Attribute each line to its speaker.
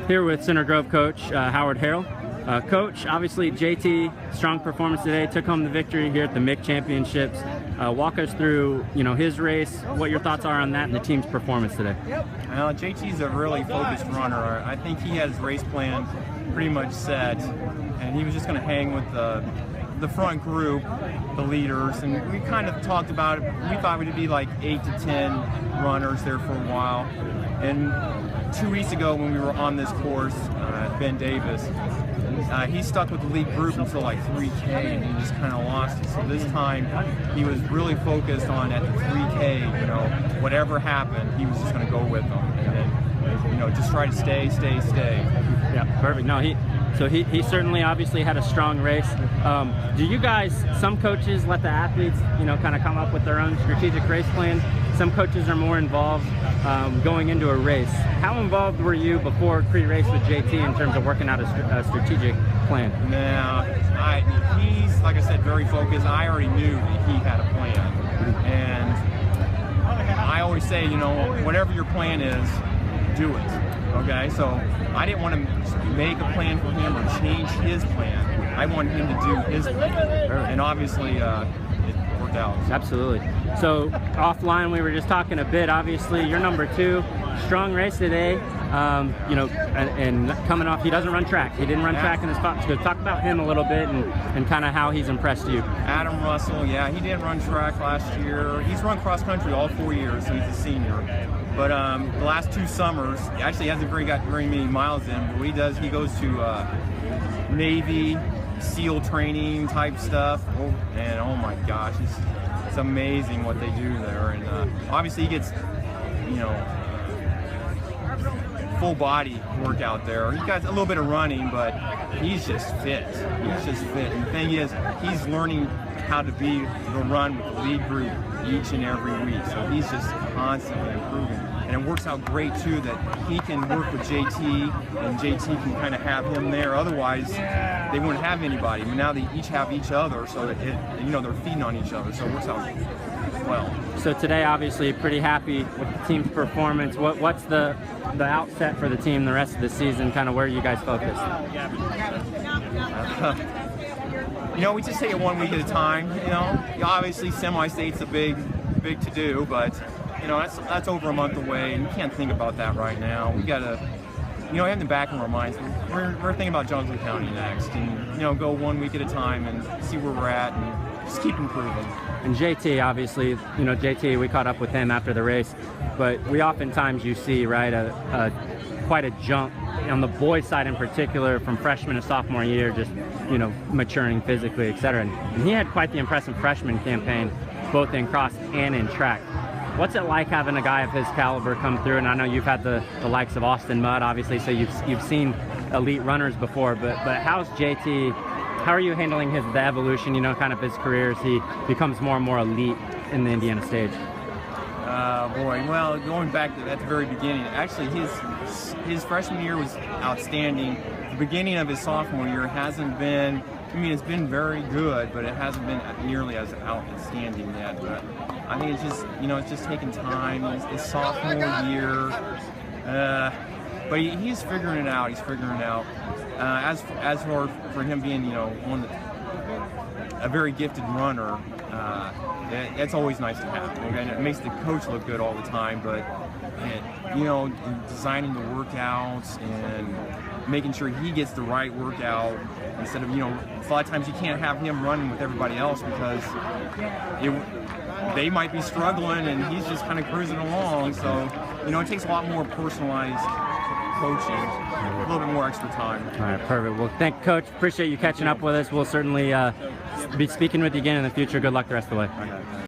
Speaker 1: Here with Center Grove coach Howard Harrell. Coach, obviously JT, strong performance today, took home the victory here at the MIC Championships. Walk us through, his race, what your thoughts are on that and the team's performance today.
Speaker 2: JT's a really focused runner. I think he had his race plan pretty much set, and he was just going to hang with the front group, the leaders, and we kind of talked about it. We thought it would be like 8 to 10 runners there for a while. And 2 weeks ago when we were on this course at Ben Davis, he stuck with the lead group until like 3K and he just kind of lost it. So this time he was really focused on at the 3K, whatever happened, he was just going to go with them. And then, just try to stay.
Speaker 1: Yeah, perfect. No, he certainly obviously had a strong race. Do you guys, some coaches let the athletes, kind of come up with their own strategic race plan? Some coaches are more involved going into a race. How involved were you before pre-race with JT in terms of working out a strategic plan?
Speaker 2: Now, he's, like I said, very focused. I already knew that he had a plan. And I always say, whatever your plan is, do it. Okay, so I didn't want to make a plan for him or change his plan. I wanted him to do his plan. And obviously, it worked out.
Speaker 1: Absolutely. So offline, we were just talking a bit. Obviously, you're number 2. Strong race today. And coming off, he doesn't run track. He didn't run track in the spot. So talk about him a little bit and kind of how he's impressed you.
Speaker 2: Adam Russell, yeah, he didn't run track last year. He's run cross country all 4 years, so he's a senior. But the last 2 summers, he hasn't got very many miles in. But what he goes to Navy, SEAL training type stuff. And oh my gosh, it's amazing what they do there. And obviously he gets, full body workout there. He got a little bit of running, but he's just fit. And the thing is, he's learning how to be the run with the lead group each and every week. So he's just constantly improving. And it works out great too that he can work with JT and JT can kind of have him there. Otherwise, they wouldn't have anybody. I mean, now they each have each other, so that they're feeding on each other. So it works out well.
Speaker 1: So today, obviously, pretty happy with the team's performance. What's the outset for the team the rest of the season? Kind of where you guys focus?
Speaker 2: We just take it 1 week at a time. Obviously semi-state's a big to do, but that's over a month away, and we can't think about that right now. We gotta, in the back of our minds, we're thinking about Johnson County next, and go 1 week at a time and see where we're at, and just keep improving.
Speaker 1: And JT, obviously, JT, we caught up with him after the race, but we oftentimes you see, right, quite a jump on the boys' side in particular from freshman to sophomore year, just maturing physically, etc. And he had quite the impressive freshman campaign, both in cross and in track. What's it like having a guy of his caliber come through? And I know you've had the likes of Austin Mudd, obviously, so you've seen elite runners before. But how's JT? How are you handling the evolution? Kind of his career as he becomes more and more elite in the Indiana stage.
Speaker 2: Boy, well, going back at the very beginning, actually his freshman year was outstanding. The beginning of his sophomore year hasn't been. It's been very good, but it hasn't been nearly as outstanding yet. But I think it's just, it's just taking time. It's his sophomore year, but he's figuring it out. As for him being, a very gifted runner, that's always nice to have. Okay? It makes the coach look good all the time, but designing the workouts and making sure he gets the right workout instead of, a lot of times you can't have him running with everybody else because they might be struggling and he's just kind of cruising along. So, it takes a lot more personalized coaching, a little bit more extra time.
Speaker 1: All right, perfect. Well, thank you, Coach. Appreciate you catching up with us. We'll certainly be speaking with you again in the future. Good luck the rest of the way.
Speaker 2: Okay.